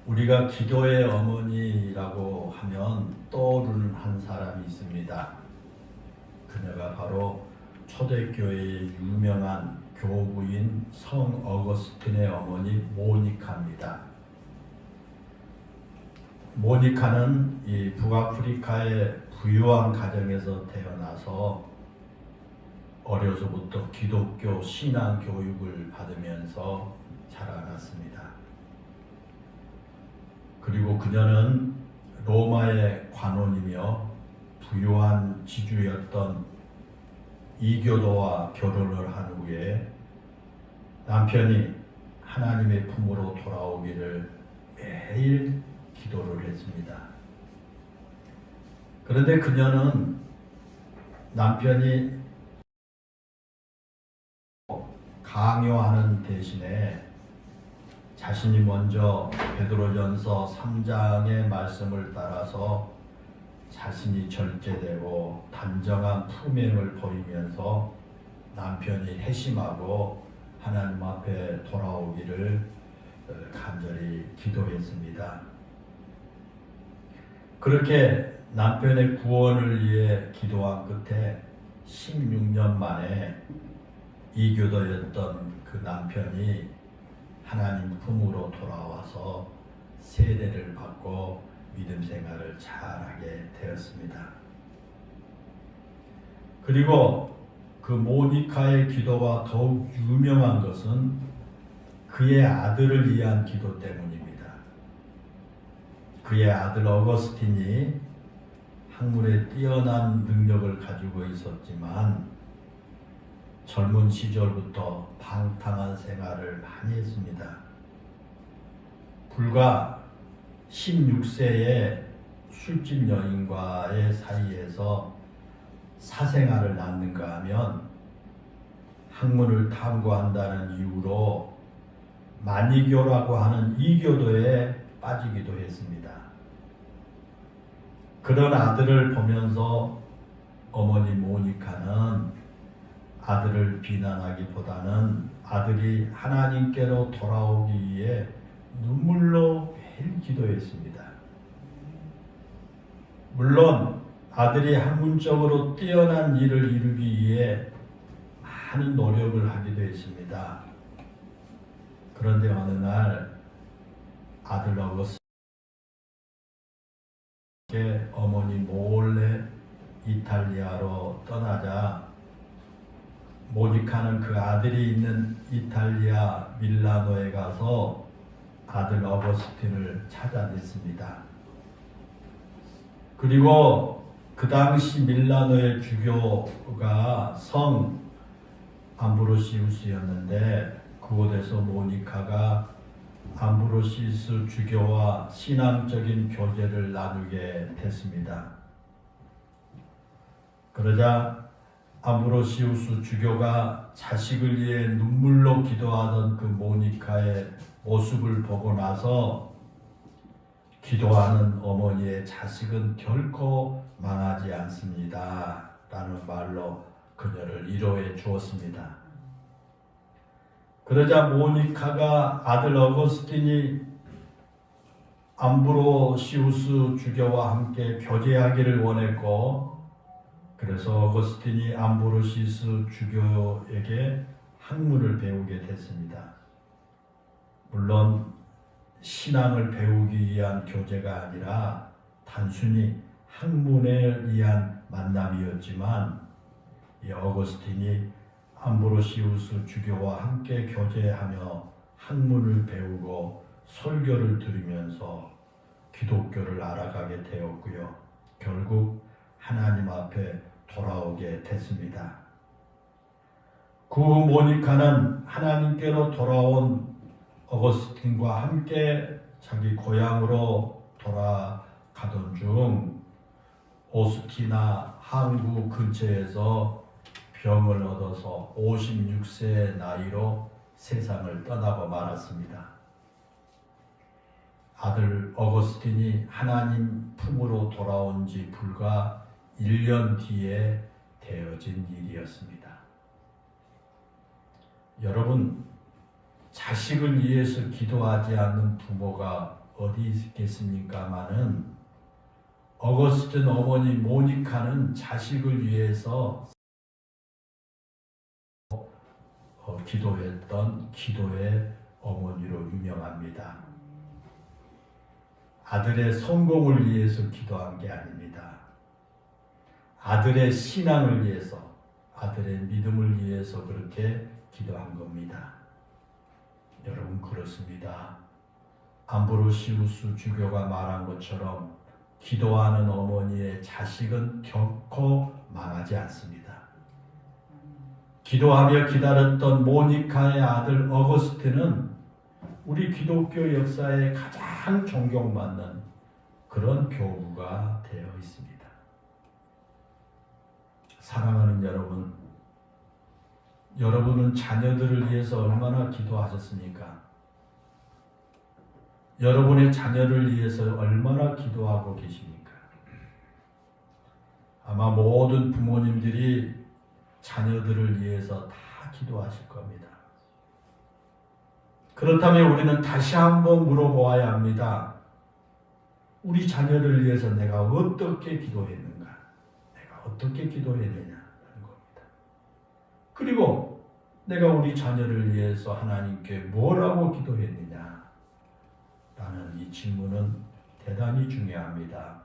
우리가 기도의 어머니라고 하면 떠오르는 한 사람이 있습니다. 그녀가 바로 초대교회의 유명한 교부인 성 어거스틴의 어머니 모니카입니다. 모니카는 이 북아프리카의 부유한 가정에서 태어나서 어려서부터 기독교 신앙 교육을 받으면서 자라났습니다. 그리고 그녀는 로마의 관원이며 부유한 지주였던 이교도와 결혼을 한 후에 남편이 하나님의 품으로 돌아오기를 매일 기도를 했습니다. 그런데 그녀는 남편이 강요하는 대신에 자신이 먼저 베드로전서 3장의 말씀을 따라서 자신이 절제되고 단정한 품행을 보이면서 남편이 회심하고 하나님 앞에 돌아오기를 간절히 기도했습니다. 그렇게 남편의 구원을 위해 기도한 끝에 16년 만에 이교도였던 그 남편이 하나님 품으로 돌아와서 세례를 받고 믿음 생활을 잘하게 되었습니다. 그리고 그 모니카의 기도가 더욱 유명한 것은 그의 아들을 위한 기도 때문입니다. 그의 아들 어거스틴이 학문에 뛰어난 능력을 가지고 있었지만 젊은 시절부터 방탕한 생활을 많이 했습니다. 불과 16세의 술집 여인과의 사이에서 사생아를 낳는가 하면 학문을 탐구한다는 이유로 만이교라고 하는 이교도에 빠지기도 했습니다. 그런 아들을 보면서 어머니 모니카는 아들을 비난하기보다는 아들이 하나님께로 돌아오기 위해 눈물로 매일 기도했습니다. 물론 아들이 학문적으로 뛰어난 일을 이루기 위해 많은 노력을 하기도 했습니다. 그런데 어느 날 아들 어거스틴의 어머니 몰래 이탈리아로 떠나자 모니카는 그 아들이 있는 이탈리아 밀라노에 가서 아들 어거스틴을 찾아냈습니다. 그리고 그 당시 밀라노의 주교가 성 암브로시우스였는데 그곳에서 모니카가 암브로시우스 주교와 신앙적인 교제를 나누게 됐습니다. 그러자 암브로시우스 주교가 자식을 위해 눈물로 기도하던 그 모니카의 모습을 보고 나서 기도하는 어머니의 자식은 결코 망하지 않습니다. 라는 말로 그녀를 위로해 주었습니다. 그러자 모니카가 아들 어거스틴이 암브로시우스 주교와 함께 교제하기를 원했고 그래서 어거스틴이 암브로시우스 주교에게 학문을 배우게 됐습니다. 물론 신앙을 배우기 위한 교제가 아니라 단순히 학문에 위한 만남이었지만 이 어거스틴이 암브로시우스 주교와 함께 교제하며 학문을 배우고 설교를 들으면서 기독교를 알아가게 되었고요. 결국 하나님 앞에 돌아오게 됐습니다. 그 후 모니카는 하나님께로 돌아온 어거스틴과 함께 자기 고향으로 돌아가던 중 오스티나 항구 근처에서 병을 얻어서 56세의 나이로 세상을 떠나고 말았습니다. 아들 어거스틴이 하나님 품으로 돌아온 지 불과 1년 뒤에 되어진 일이었습니다. 여러분, 자식을 위해서 기도하지 않는 부모가 어디 있겠습니까마는 어거스틴 어머니 모니카는 자식을 위해서 기도했던 기도의 어머니로 유명합니다. 아들의 성공을 위해서 기도한 게 아닙니다. 아들의 신앙을 위해서, 아들의 믿음을 위해서 그렇게 기도한 겁니다. 여러분, 그렇습니다. 암브로시우스 주교가 말한 것처럼 기도하는 어머니의 자식은 결코 망하지 않습니다. 기도하며 기다렸던 모니카의 아들 어거스틴은 우리 기독교 역사에 가장 존경받는 그런 교부가 되어 있습니다. 사랑하는 여러분, 여러분은 자녀들을 위해서 얼마나 기도하셨습니까? 여러분의 자녀를 위해서 얼마나 기도하고 계십니까? 아마 모든 부모님들이 자녀들을 위해서 다 기도하실 겁니다. 그렇다면 우리는 다시 한번 물어보아야 합니다. 우리 자녀를 위해서 내가 어떻게 기도했는가? 내가 어떻게 기도했느냐는 겁니다. 그리고 내가 우리 자녀를 위해서 하나님께 뭐라고 기도했느냐? 라는 이 질문은 대단히 중요합니다.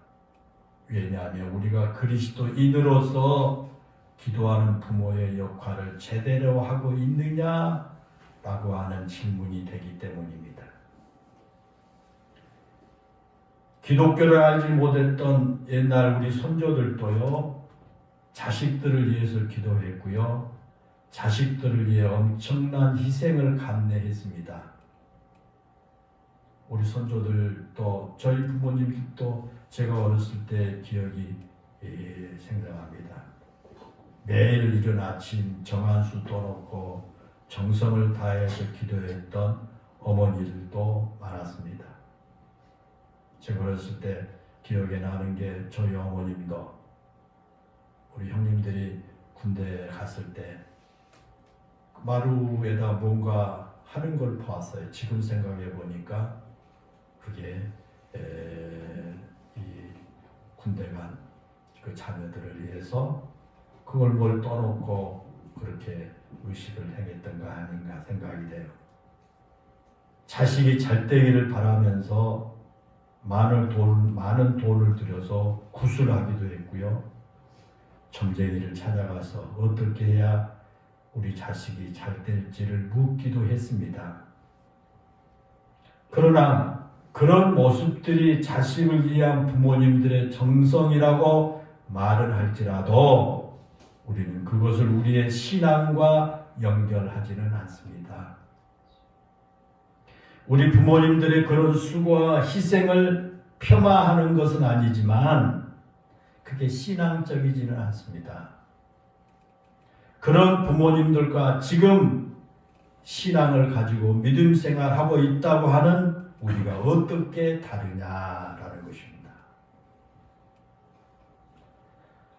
왜냐하면 우리가 그리스도인으로서 기도하는 부모의 역할을 제대로 하고 있느냐라고 하는 질문이 되기 때문입니다. 기독교를 알지 못했던 옛날 우리 선조들도요, 자식들을 위해서 기도했고요, 자식들을 위해 엄청난 희생을 감내했습니다. 우리 선조들도, 저희 부모님들도 제가 어렸을 때 기억이 생생합니다. 매일 이른 아침 정한수 떠놓고 정성을 다해서 기도했던 어머니들도 많았습니다. 제가 어렸을 때 기억에 나는 게 저희 어머님도 우리 형님들이 군대에 갔을 때 마루에다 뭔가 하는 걸 보았어요. 지금 생각해 보니까 그게 이 군대 간 그 자녀들을 위해서 그걸 뭘 떠놓고 그렇게 의식을 행했던가 아닌가 생각이 돼요. 자식이 잘 되기를 바라면서 많은 돈을 들여서 구슬하기도 했고요. 점쟁이를 찾아가서 어떻게 해야 우리 자식이 잘 될지를 묻기도 했습니다. 그러나 그런 모습들이 자식을 위한 부모님들의 정성이라고 말을 할지라도 우리는 그것을 우리의 신앙과 연결하지는 않습니다. 우리 부모님들의 그런 수고와 희생을 폄하하는 것은 아니지만 그게 신앙적이지는 않습니다. 그런 부모님들과 지금 신앙을 가지고 믿음 생활하고 있다고 하는 우리가 어떻게 다르냐라는 것입니다.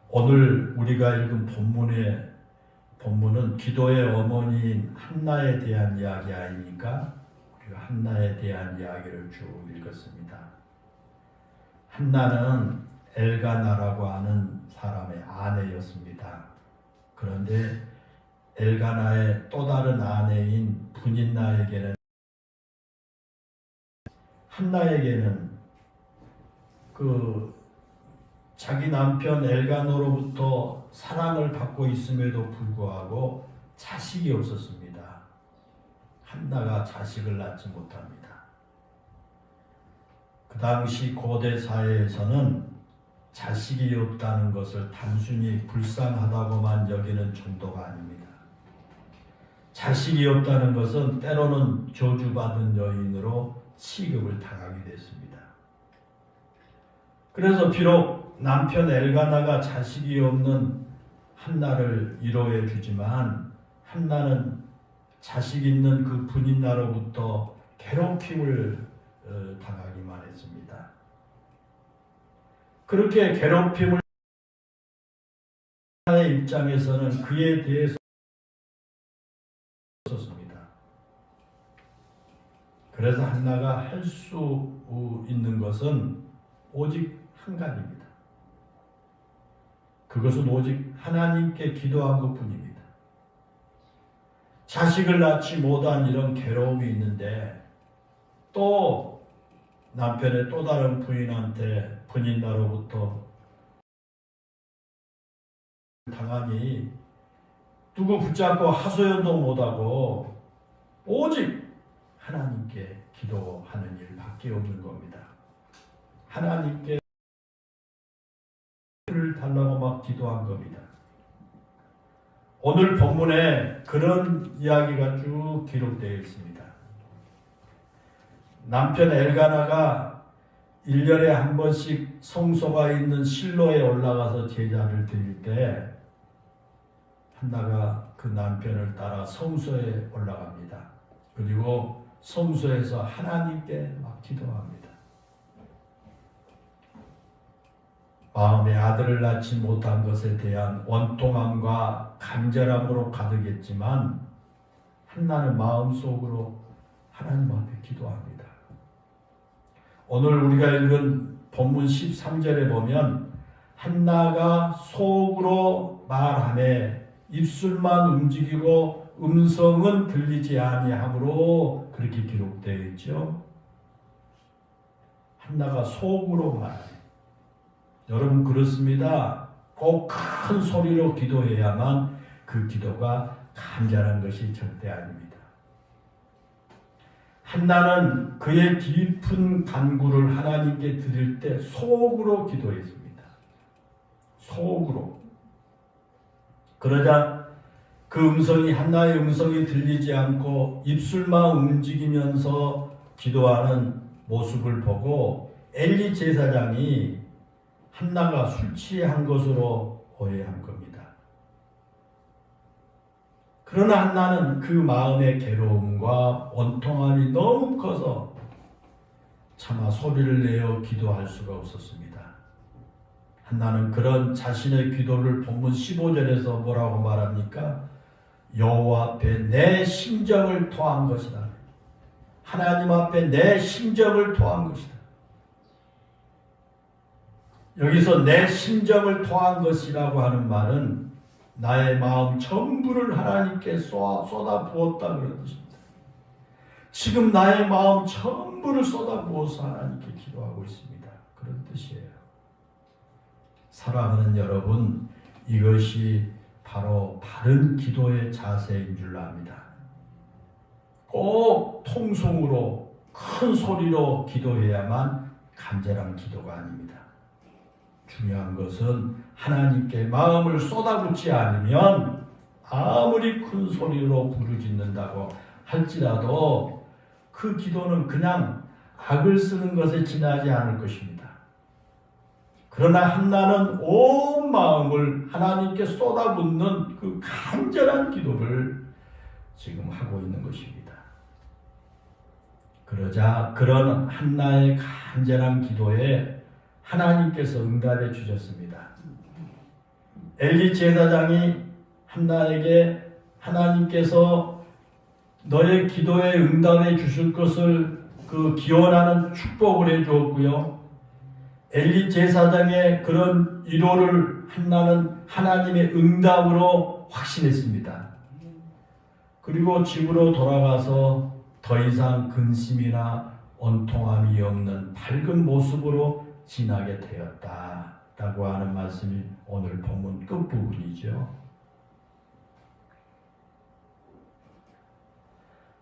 오늘 우리가 읽은 본문은 기도의 어머니인 한나에 대한 이야기 아닙니까? 우리가 한나에 대한 이야기를 쭉 읽었습니다. 한나는 엘가나라고 하는 사람의 아내였습니다. 그런데 엘가나의 또 다른 아내인 분인나에게는, 한나에게는 자기 남편 엘가노로부터 사랑을 받고 있음에도 불구하고 자식이 없었습니다. 한나가 자식을 낳지 못합니다. 그 당시 고대 사회에서는 자식이 없다는 것을 단순히 불쌍하다고만 여기는 정도가 아닙니다. 자식이 없다는 것은 때로는 저주받은 여인으로 취급을 당하게 됐습니다. 그래서 비록 남편 엘가나가 자식이 없는 한나를 위로해 주지만 한나는 자식 있는 그 분인나로부터 괴롭힘을 당하기만 했습니다. 그렇게 괴롭힘을 한나의 입장에서는 그에 대해서 없었습니다. 그래서 한나가 할 수 있는 것은 오직 한 가지입니다. 그것은 오직 하나님께 기도한 것뿐입니다. 자식을 낳지 못한 이런 괴로움이 있는데 또 남편의 또 다른 부인한테 분인나로부터 당하니 누구 붙잡고 하소연도 못하고 오직 하나님께 기도하는 일밖에 없는 겁니다. 하나님께 를 달라고 막 기도한 겁니다. 오늘 본문에 그런 이야기가 쭉 기록되어 있습니다. 남편 엘가나가 1년에 한 번씩 성소가 있는 실로에 올라가서 제사를 드릴 때 한나가 그 남편을 따라 성소에 올라갑니다. 그리고 성소에서 하나님께 막 기도합니다. 마음에 아들을 낳지 못한 것에 대한 원통함과 간절함으로 가득했지만 한나는 마음속으로 하나님 앞에 기도합니다. 오늘 우리가 읽은 본문 13절에 보면 한나가 속으로 말하며 입술만 움직이고 음성은 들리지 아니하므로 그렇게 기록되어 있죠. 한나가 속으로 말해요. 여러분 그렇습니다. 꼭 큰 소리로 기도해야만 그 기도가 간절한 것이 절대 아닙니다. 한나는 그의 깊은 간구를 하나님께 드릴 때 속으로 기도했습니다. 속으로. 그러자 그 음성이 한나의 음성이 들리지 않고 입술만 움직이면서 기도하는 모습을 보고 엘리 제사장이 한나가 술 취한 것으로 오해한 겁니다. 그러나 한나는 그 마음의 괴로움과 원통함이 너무 커서 차마 소리를 내어 기도할 수가 없었습니다. 한나는 그런 자신의 기도를 본문 15절에서 뭐라고 말합니까? 여호와 앞에 내 심정을 토한 것이다. 하나님 앞에 내 심정을 토한 것이다. 여기서 내 심정을 토한 것이라고 하는 말은 나의 마음 전부를 하나님께 쏟아 부었다 그런 뜻입니다. 지금 나의 마음 전부를 쏟아 부어서 하나님께 기도하고 있습니다. 그런 뜻이에요. 사랑하는 여러분, 이것이 바로 바른 기도의 자세인 줄 압니다. 꼭 통성으로 큰 소리로 기도해야만 간절한 기도가 아닙니다. 중요한 것은 하나님께 마음을 쏟아붓지 않으면 아무리 큰 소리로 부르짖는다고 할지라도 그 기도는 그냥 악을 쓰는 것에 지나지 않을 것입니다. 그러나 한나는 온 마음을 하나님께 쏟아붓는 그 간절한 기도를 지금 하고 있는 것입니다. 그러자 그런 한나의 간절한 기도에 하나님께서 응답해 주셨습니다. 엘리 제사장이 한나에게 하나님께서 너의 기도에 응답해 주실 것을 그 기원하는 축복을 해 주었고요. 엘리 제사장의 그런 위로를 한나는 하나님의 응답으로 확신했습니다. 그리고 집으로 돌아가서 더 이상 근심이나 원통함이 없는 밝은 모습으로 지나게 되었다라고 하는 말씀이 오늘 본문 끝부분이죠.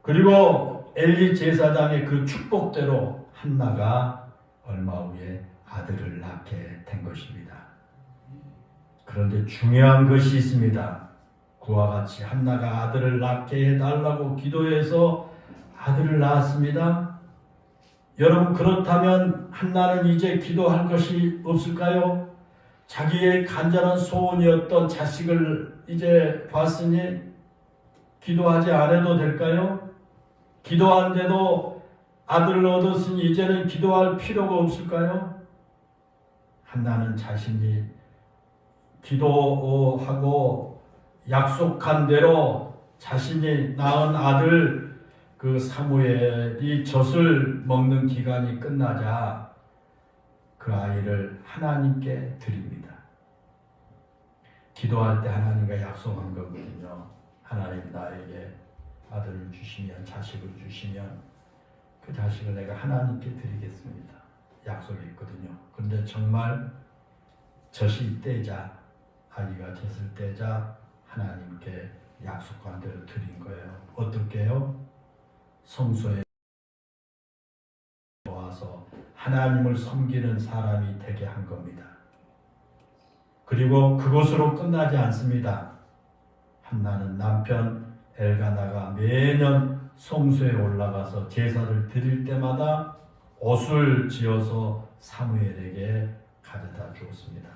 그리고 엘리 제사장의 그 축복대로 한나가 얼마 후에 아들을 낳게 된 것입니다. 그런데 중요한 것이 있습니다. 그와 같이 한나가 아들을 낳게 해달라고 기도해서 아들을 낳았습니다. 여러분 그렇다면 한나는 이제 기도할 것이 없을까요? 자기의 간절한 소원이었던 자식을 이제 봤으니 기도하지 않아도 될까요? 기도한데도 아들을 얻었으니 이제는 기도할 필요가 없을까요? 한나는 자신이 기도하고 약속한 대로 자신이 낳은 아들 그 사무엘이 젖을 먹는 기간이 끝나자 그 아이를 하나님께 드립니다. 기도할 때 하나님과 약속한 거거든요. 하나님 나에게 아들을 주시면, 자식을 주시면 그 자식을 내가 하나님께 드리겠습니다. 약속했거든요. 그런데 정말 젖이 떼자, 아기가 젖을 떼자 하나님께 약속한 대로 드린 거예요. 어떻게요? 성소에 와서 하나님을 섬기는 사람이 되게 한 겁니다. 그리고 그것으로 끝나지 않습니다. 한나는 남편 엘가나가 매년 성소에 올라가서 제사를 드릴 때마다 옷을 지어서 사무엘에게 가져다 주었습니다.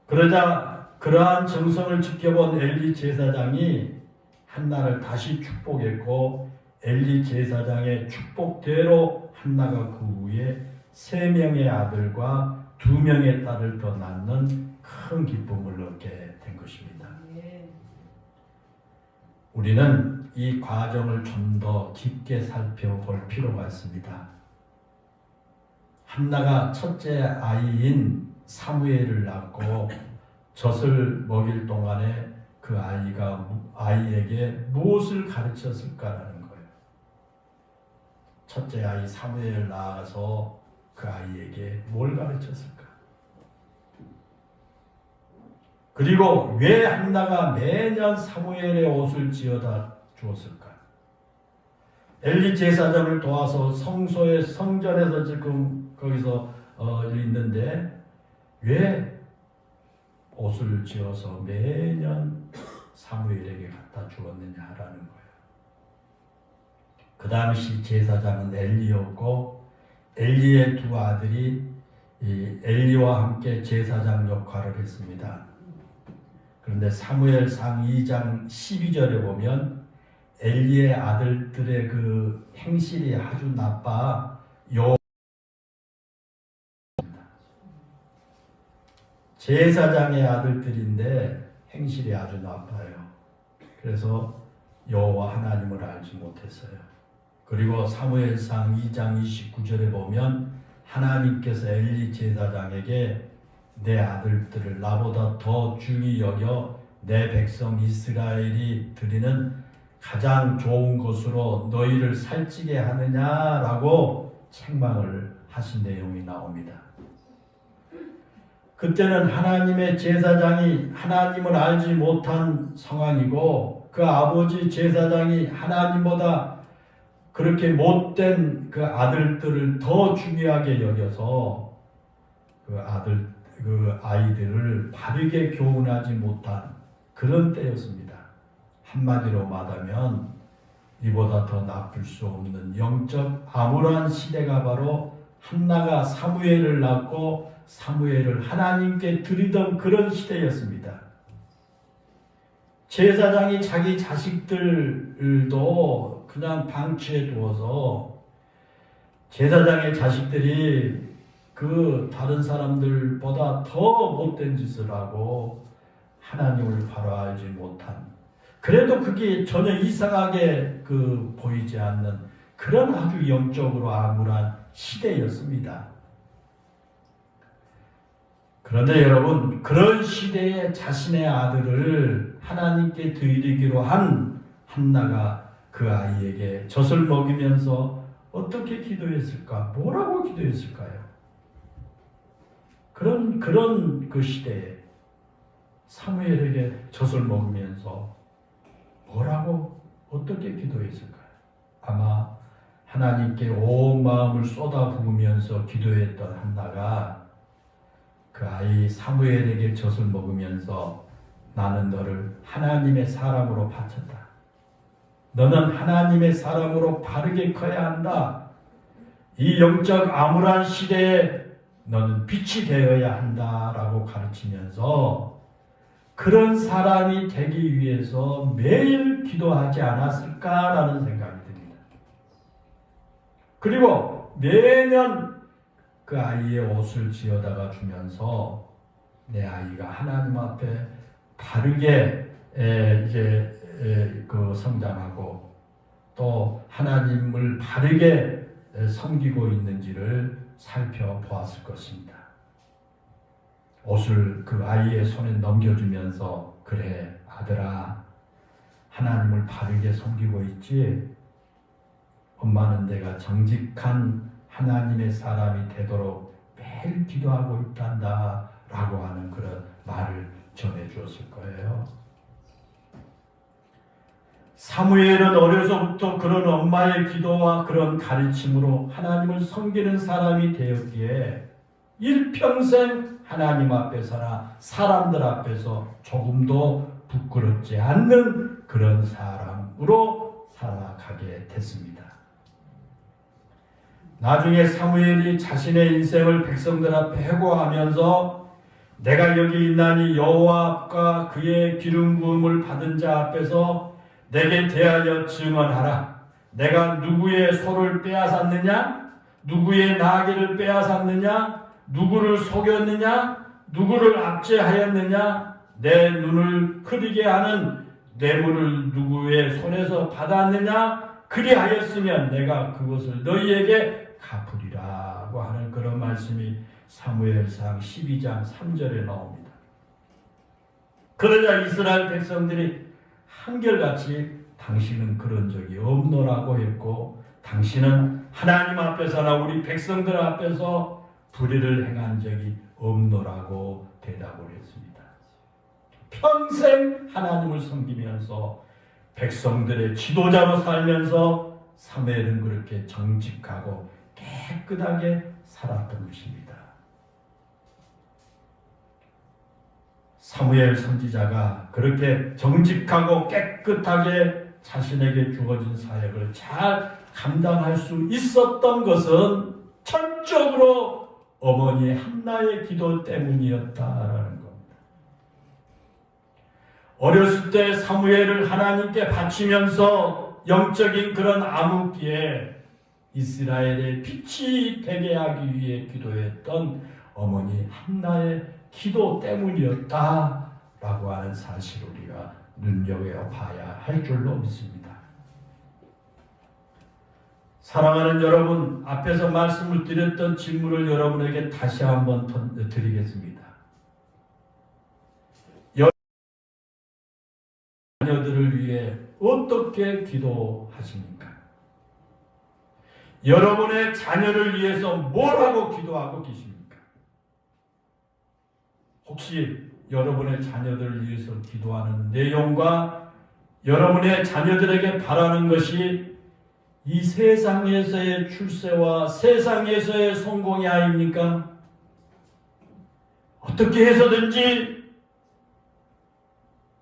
그러자 그러한 정성을 지켜본 엘리 제사장이 한나를 다시 축복했고, 엘리 제사장의 축복대로 한나가 그 후에 3명의 아들과 2명의 딸을 더 낳는 큰 기쁨을 얻게 된 것입니다. 우리는 이 과정을 좀 더 깊게 살펴볼 필요가 있습니다. 한나가 첫째 아이인 사무엘을 낳고 젖을 먹일 동안에 그 아이에게 무엇을 가르쳤을까라는 거예요. 첫째 아이 사무엘을 낳아서 그 아이에게 뭘 가르쳤을까? 그리고 왜 한나가 매년 사무엘의 옷을 지어다 주었을까? 엘리 제사장을 도와서 성전에서 지금 거기서 있는데 왜 옷을 지어서 매년 사무엘에게 갖다 주었느냐라는 거예요. 그 당시 제사장은 엘리였고, 엘리의 2 아들이 엘리와 함께 제사장 역할을 했습니다. 그런데 사무엘상 2장 12절에 보면 엘리의 아들들의 그 행실이 아주 나빠 제사장의 아들들인데 행실이 아주 나빠요. 그래서 여호와 하나님을 알지 못했어요. 그리고 사무엘상 2장 29절에 보면 하나님께서 엘리 제사장에게 내 아들들을 나보다 더 중히 여겨 내 백성 이스라엘이 드리는 가장 좋은 것으로 너희를 살찌게 하느냐라고 책망을 하신 내용이 나옵니다. 그때는 하나님의 제사장이 하나님을 알지 못한 상황이고, 그 아버지 제사장이 하나님보다 그렇게 못된 그 아들들을 더 중요하게 여겨서 그 아이들을 바르게 교훈하지 못한 그런 때였습니다. 한마디로 말하면 이보다 더 나쁠 수 없는 영적 암울한 시대가 바로 한나가 사무엘을 낳고 사무엘을 하나님께 드리던 그런 시대였습니다. 제사장이 자기 자식들도 그냥 방치해 두어서 제사장의 자식들이 그 다른 사람들보다 더 못된 짓을 하고 하나님을 바로 알지 못한, 그래도 그게 전혀 이상하게 보이지 않는 그런 아주 영적으로 암울한 시대였습니다. 그런데 여러분, 그런 시대에 자신의 아들을 하나님께 드리기로 한 한나가 그 아이에게 젖을 먹이면서 어떻게 기도했을까? 뭐라고 기도했을까요? 그런 그 시대에 사무엘에게 젖을 먹으면서 뭐라고 어떻게 기도했을까요? 아마 하나님께 온 마음을 쏟아부으면서 기도했던 한나가 그 아이 사무엘에게 젖을 먹으면서 나는 너를 하나님의 사람으로 바쳤다. 너는 하나님의 사람으로 바르게 커야 한다. 이 영적 암울한 시대에 너는 빛이 되어야 한다라고 가르치면서 그런 사람이 되기 위해서 매일 기도하지 않았을까라는 생각이 듭니다. 그리고 매년 그 아이의 옷을 지어다가 주면서 내 아이가 하나님 앞에 바르게 성장하고 또 하나님을 바르게 섬기고 있는지를 살펴보았을 것입니다. 옷을 그 아이의 손에 넘겨주면서 그래 아들아 하나님을 바르게 섬기고 있지? 엄마는 내가 정직한 하나님의 사람이 되도록 매일 기도하고 있단다 라고 하는 그런 말을 전해주었을 거예요. 사무엘은 어려서부터 그런 엄마의 기도와 그런 가르침으로 하나님을 섬기는 사람이 되었기에 일평생 하나님 앞에서나 사람들 앞에서 조금도 부끄럽지 않는 그런 사람으로 살아가게 됐습니다. 나중에 사무엘이 자신의 인생을 백성들 앞에 회고하면서 내가 여기 있나니 여호와 앞과 그의 기름 부음을 받은 자 앞에서 내게 대하여 증언하라. 내가 누구의 소를 빼앗았느냐? 누구의 나귀를 빼앗았느냐? 누구를 속였느냐? 누구를 압제하였느냐? 내 눈을 흐리게 하는 뇌물을 누구의 손에서 받았느냐? 그리하였으면 내가 그것을 너희에게 갚으리라고 하는 그런 말씀이 사무엘상 12장 3절에 나옵니다. 그러자 이스라엘 백성들이 한결같이 당신은 그런 적이 없노라고 했고 당신은 하나님 앞에서나 우리 백성들 앞에서 불의를 행한 적이 없노라고 대답을 했습니다. 평생 하나님을 섬기면서 백성들의 지도자로 살면서 사무엘은 그렇게 정직하고 깨끗하게 살았던 것입니다. 사무엘 선지자가 그렇게 정직하고 깨끗하게 자신에게 주어진 사역을 잘 감당할 수 있었던 것은 전적으로 어머니 한나의 기도 때문이었다라는 겁니다. 어렸을 때 사무엘을 하나님께 바치면서 영적인 그런 암흑기에 이스라엘의 빛이 되게 하기 위해 기도했던 어머니 한나의 기도 때문이었다라고 하는 사실을 우리가 눈여겨봐야 할 줄로 믿습니다. 사랑하는 여러분, 앞에서 말씀을 드렸던 질문을 여러분에게 다시 한번 드리겠습니다. 자녀들을 위해 어떻게 기도하십니까? 여러분의 자녀를 위해서 뭘 하고 기도하고 계십니까? 혹시 여러분의 자녀들을 위해서 기도하는 내용과 여러분의 자녀들에게 바라는 것이 이 세상에서의 출세와 세상에서의 성공이 아닙니까? 어떻게 해서든지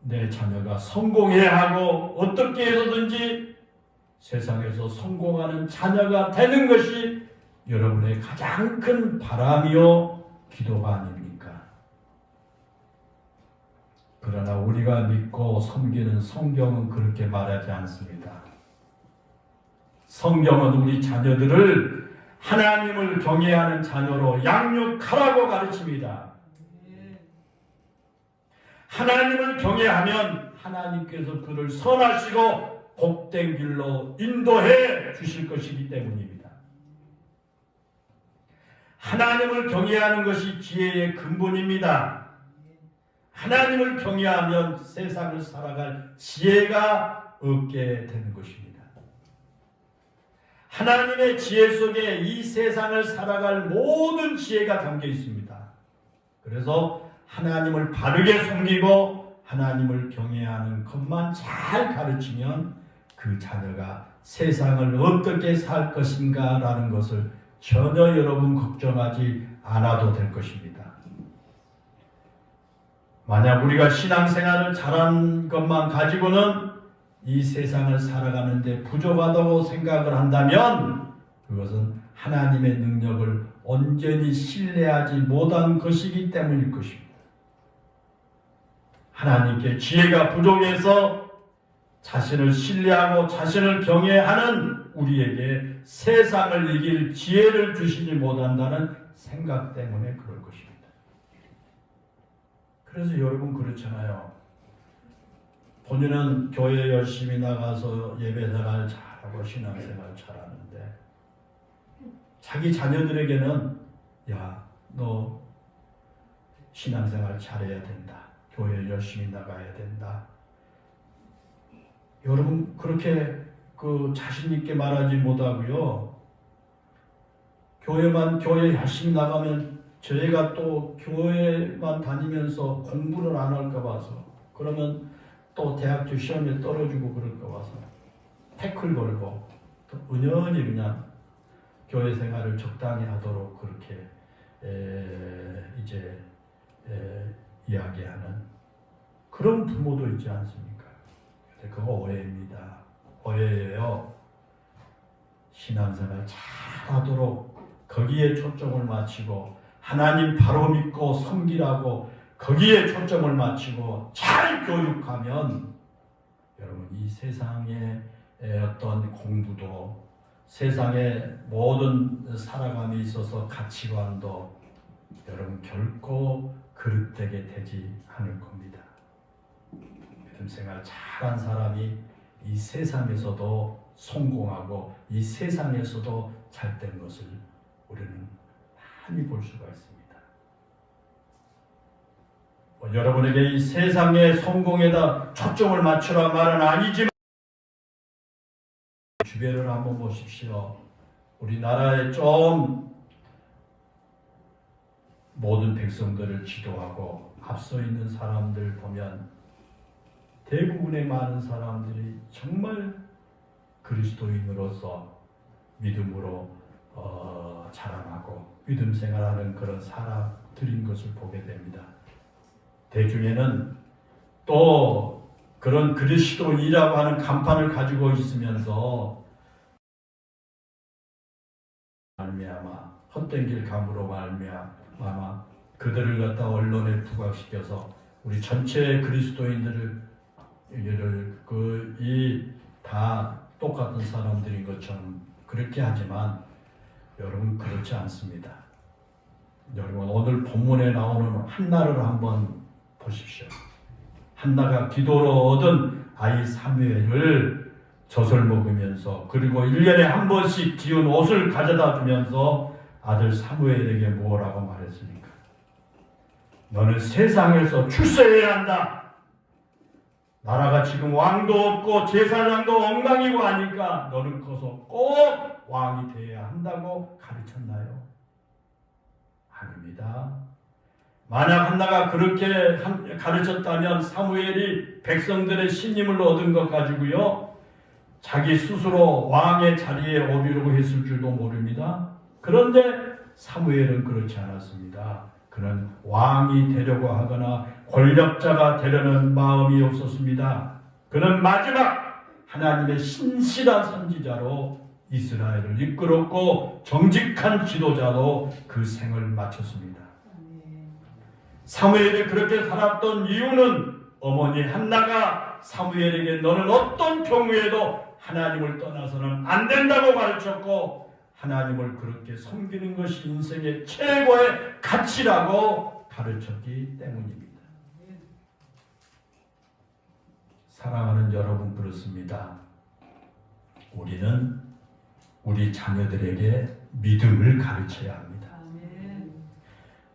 내 자녀가 성공해야 하고 어떻게 해서든지 세상에서 성공하는 자녀가 되는 것이 여러분의 가장 큰 바람이요 기도가 아닙니까? 그러나 우리가 믿고 섬기는 성경은 그렇게 말하지 않습니다. 성경은 우리 자녀들을 하나님을 경외하는 자녀로 양육하라고 가르칩니다. 하나님을 경외하면 하나님께서 그를 선하시고 복된 길로 인도해 주실 것이기 때문입니다. 하나님을 경외하는 것이 지혜의 근본입니다. 하나님을 경외하면 세상을 살아갈 지혜가 얻게 되는 것입니다. 하나님의 지혜 속에 이 세상을 살아갈 모든 지혜가 담겨 있습니다. 그래서 하나님을 바르게 섬기고 하나님을 경외하는 것만 잘 가르치면 그 자녀가 세상을 어떻게 살 것인가 라는 것을 전혀 여러분 걱정하지 않아도 될 것입니다. 만약 우리가 신앙생활을 잘한 것만 가지고는 이 세상을 살아가는데 부족하다고 생각을 한다면 그것은 하나님의 능력을 온전히 신뢰하지 못한 것이기 때문일 것입니다. 하나님께 지혜가 부족해서 자신을 신뢰하고 자신을 경외하는 우리에게 세상을 이길 지혜를 주시지 못한다는 생각 때문에 그럴 것입니다. 그래서 여러분 그렇잖아요. 본인은 교회 열심히 나가서 예배생활 잘 잘하고 신앙생활 잘하는데 자기 자녀들에게는 야, 너 신앙생활 잘해야 된다. 교회 열심히 나가야 된다. 여러분 그렇게 자신 있게 말하지 못하고요. 교회 열심히 나가면 저희가 또 교회만 다니면서 공부를 안 할까 봐서 그러면 또 대학교 시험에 떨어지고 그럴까 봐서 태클 걸고 또 은연히 그냥 교회 생활을 적당히 하도록 그렇게 이야기하는 그런 부모도 있지 않습니까? 그거 오해입니다. 오해예요. 신앙생활 잘하도록 거기에 초점을 맞추고 하나님 바로 믿고 섬기라고 거기에 초점을 맞추고 잘 교육하면 여러분 이 세상의 어떤 공부도 세상의 모든 살아감에 있어서 가치관도 여러분 결코 그릇되게 되지 않을 겁니다. 믿음 생활 잘한 사람이 이 세상에서도 성공하고 이 세상에서도 잘된 것을 우리는 많이 볼 수가 있습니다. 여러분에게 이 세상의 성공에다 초점을 맞추라 말은 아니지만 주변을 한번 보십시오. 우리나라에 좀 모든 백성들을 지도하고 앞서 있는 사람들 보면 대부분의 많은 사람들이 정말 그리스도인으로서 믿음으로 자랑하고 믿음 생활하는 그런 사람들인 것을 보게 됩니다. 대중에는 또 그런 그리스도인이라고 하는 간판을 가지고 있으면서 말미암아 헛된 길 감으로 말미암아 그들을 갖다 언론에 부각시켜서 우리 전체 그리스도인들을 다 똑같은 사람들인 것처럼 그렇게 하지만 여러분 그렇지 않습니다. 여러분 오늘 본문에 나오는 한나를 한번 보십시오. 한나가 기도로 얻은 아이 사무엘을 젖을 먹으면서 그리고 1년에 한 번씩 지은 옷을 가져다 주면서 아들 사무엘에게 뭐라고 말했습니까? 너는 세상에서 출세해야 한다. 나라가 지금 왕도 없고 제사장도 엉망이고 하니까 너는 커서 꼭 왕이 되어야 한다고 가르쳤나요? 아닙니다. 만약 한나가 그렇게 가르쳤다면 사무엘이 백성들의 신임을 얻은 것 가지고요 자기 스스로 왕의 자리에 오르려고 했을 줄도 모릅니다. 그런데 사무엘은 그렇지 않았습니다. 그는 왕이 되려고 하거나 권력자가 되려는 마음이 없었습니다. 그는 마지막 하나님의 신실한 선지자로 이스라엘을 이끌었고 정직한 지도자로 그 생을 마쳤습니다. 사무엘이 그렇게 살았던 이유는 어머니 한나가 사무엘에게 너는 어떤 경우에도 하나님을 떠나서는 안 된다고 가르쳤고 하나님을 그렇게 섬기는 것이 인생의 최고의 가치라고 가르쳤기 때문입니다. 사랑하는 여러분 그렇습니다. 우리는 우리 자녀들에게 믿음을 가르쳐야 합니다.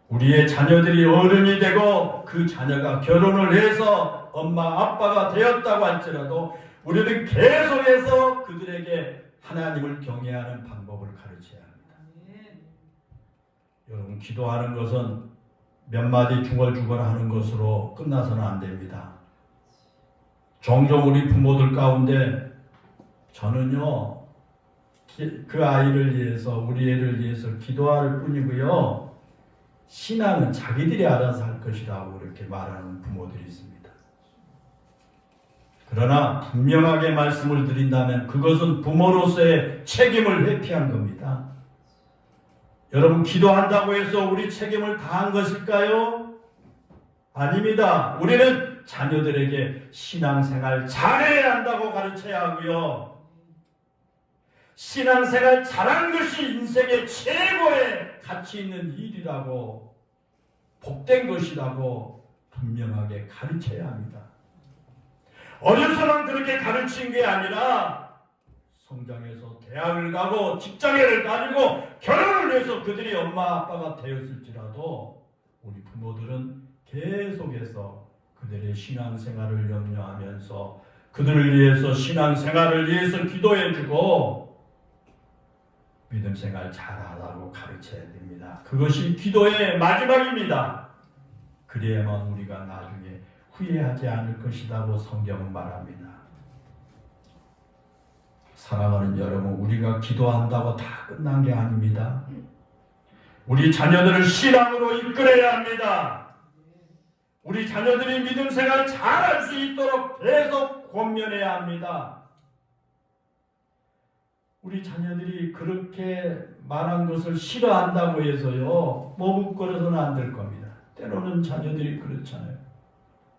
우리의 자녀들이 어른이 되고 그 자녀가 결혼을 해서 엄마 아빠가 되었다고 할지라도 우리는 계속해서 그들에게 하나님을 경외하는 방법을 가르쳐야 합니다. 여러분 기도하는 것은 몇 마디 중얼중얼 하는 것으로 끝나서는 안 됩니다. 종종 우리 부모들 가운데 저는요 그 아이를 위해서 우리 애를 위해서 기도할 뿐이고요 신앙은 자기들이 알아서 할 것이라고 그렇게 말하는 부모들이 있습니다. 그러나 분명하게 말씀을 드린다면 그것은 부모로서의 책임을 회피한 겁니다. 여러분 기도한다고 해서 우리 책임을 다한 것일까요? 아닙니다. 우리는 자녀들에게 신앙생활 잘해야 한다고 가르쳐야 하고요. 신앙생활 잘한 것이 인생의 최고의 가치 있는 일이라고 복된 것이라고 분명하게 가르쳐야 합니다. 어려서는 그렇게 가르친 게 아니라 성장해서 대학을 가고 직장을 가지고 결혼을 해서 그들이 엄마 아빠가 되었을지라도 우리 부모들은 계속해서 그들의 신앙생활을 염려하면서 그들을 위해서 신앙생활을 위해서 기도해주고 믿음생활 잘하라고 가르쳐야 됩니다. 그것이 기도의 마지막입니다. 그래야만 우리가 나중에 후회하지 않을 것이라고 성경은 말합니다. 사랑하는 여러분, 우리가 기도한다고 다 끝난 게 아닙니다. 우리 자녀들을 신앙으로 이끌어야 합니다. 우리 자녀들이 믿음 생활을 잘할 수 있도록 계속 권면해야 합니다. 우리 자녀들이 그렇게 말한 것을 싫어한다고 해서요, 머뭇거려서는 안 될 겁니다. 때로는 자녀들이 그렇잖아요.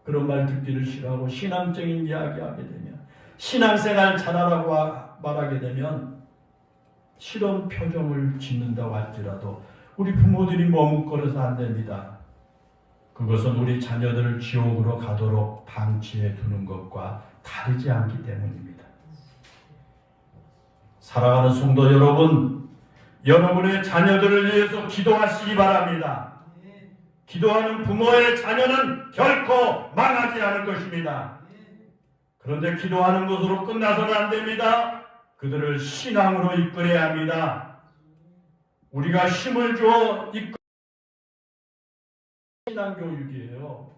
그런 말 듣기를 싫어하고 신앙적인 이야기하게 되면, 신앙생활 잘하라고 말하게 되면 실험 표정을 짓는다고 할지라도 우리 부모들이 머뭇거려서 안 됩니다. 그것은 우리 자녀들을 지옥으로 가도록 방치해 두는 것과 다르지 않기 때문입니다. 사랑하는 성도 여러분, 여러분의 자녀들을 위해서 기도하시기 바랍니다. 기도하는 부모의 자녀는 결코 망하지 않을 것입니다. 그런데 기도하는 것으로 끝나서는 안 됩니다. 그들을 신앙으로 이끌어야 합니다. 우리가 힘을 주어 이끌 신앙교육이에요.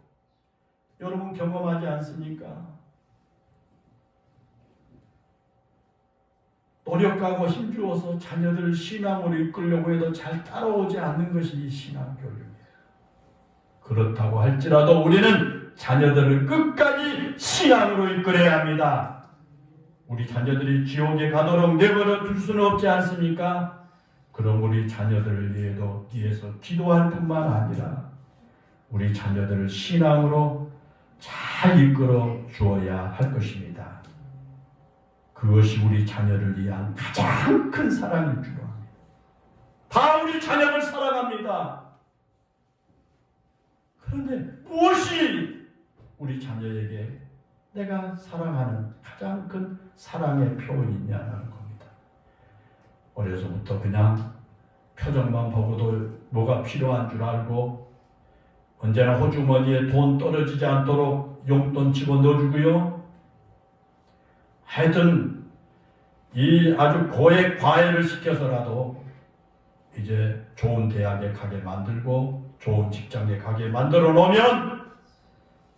여러분 경험하지 않습니까? 노력하고 힘주어서 자녀들을 신앙으로 이끌려고 해도 잘 따라오지 않는 것이 이 신앙교육이에요. 그렇다고 할지라도 우리는 자녀들을 끝까지 신앙으로 이끌어야 합니다. 우리 자녀들이 지옥에 가도록 내버려 둘 수는 없지 않습니까? 그럼 우리 자녀들을 위해서 기도할 뿐만 아니라 우리 자녀들을 신앙으로 잘 이끌어 주어야 할 것입니다. 그것이 우리 자녀를 위한 가장 큰 사랑인 줄 압니다. 다 우리 자녀를 사랑합니다. 그런데 무엇이 우리 자녀에게 내가 사랑하는 가장 큰 사랑의 표현이냐는 겁니다. 어려서부터 그냥 표정만 보고도 뭐가 필요한 줄 알고 언제나 호주머니에 돈 떨어지지 않도록 용돈 집어넣어주고요. 하여튼 이 아주 고액 과외를 시켜서라도 이제 좋은 대학에 가게 만들고 좋은 직장에 가게 만들어 놓으면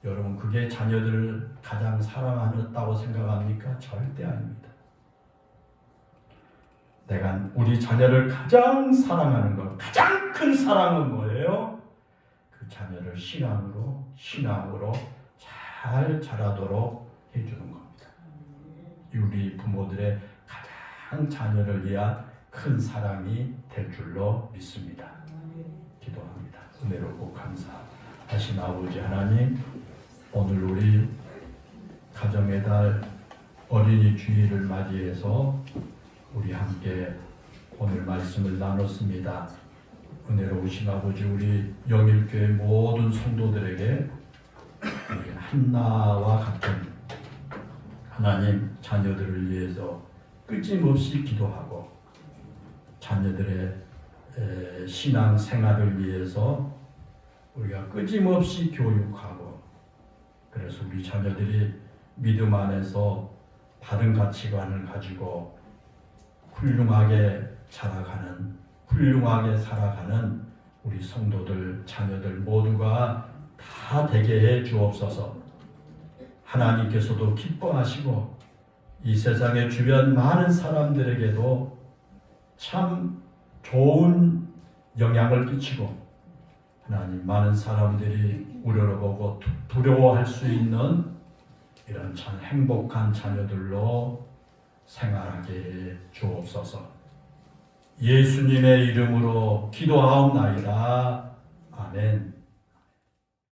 여러분 그게 자녀들을 가장 사랑한다고 생각합니까? 절대 아닙니다. 내가 우리 자녀를 가장 사랑하는 것, 가장 큰 사랑은 뭐예요? 그 자녀를 신앙으로 잘 자라도록 해주는 겁니다. 우리 부모들의 가장 자녀를 위한 큰 사랑이 될 줄로 믿습니다. 기도합니다. 은혜롭고 감사하신 아버지 하나님, 오늘 우리 가정의 달 어린이 주일을 맞이해서 우리 함께 오늘 말씀을 나눴습니다. 은혜로우신 아버지, 우리 영일교회 모든 성도들에게 한나와 같은 하나님 자녀들을 위해서 끊임없이 기도하고 자녀들의 신앙 생활을 위해서 우리가 끊임없이 교육하고, 그래서 우리 자녀들이 믿음 안에서 바른 가치관을 가지고 훌륭하게 살아가는 우리 성도들, 자녀들 모두가 다 되게 해 주옵소서. 하나님께서도 기뻐하시고 이 세상의 주변 많은 사람들에게도 참 좋은 영향을 끼치고, 하나님 많은 사람들이 우러러보고 두려워할 수 있는 이런 참 행복한 자녀들로 생활하게 해 주옵소서. 예수님의 이름으로 기도하옵나이다. 아멘.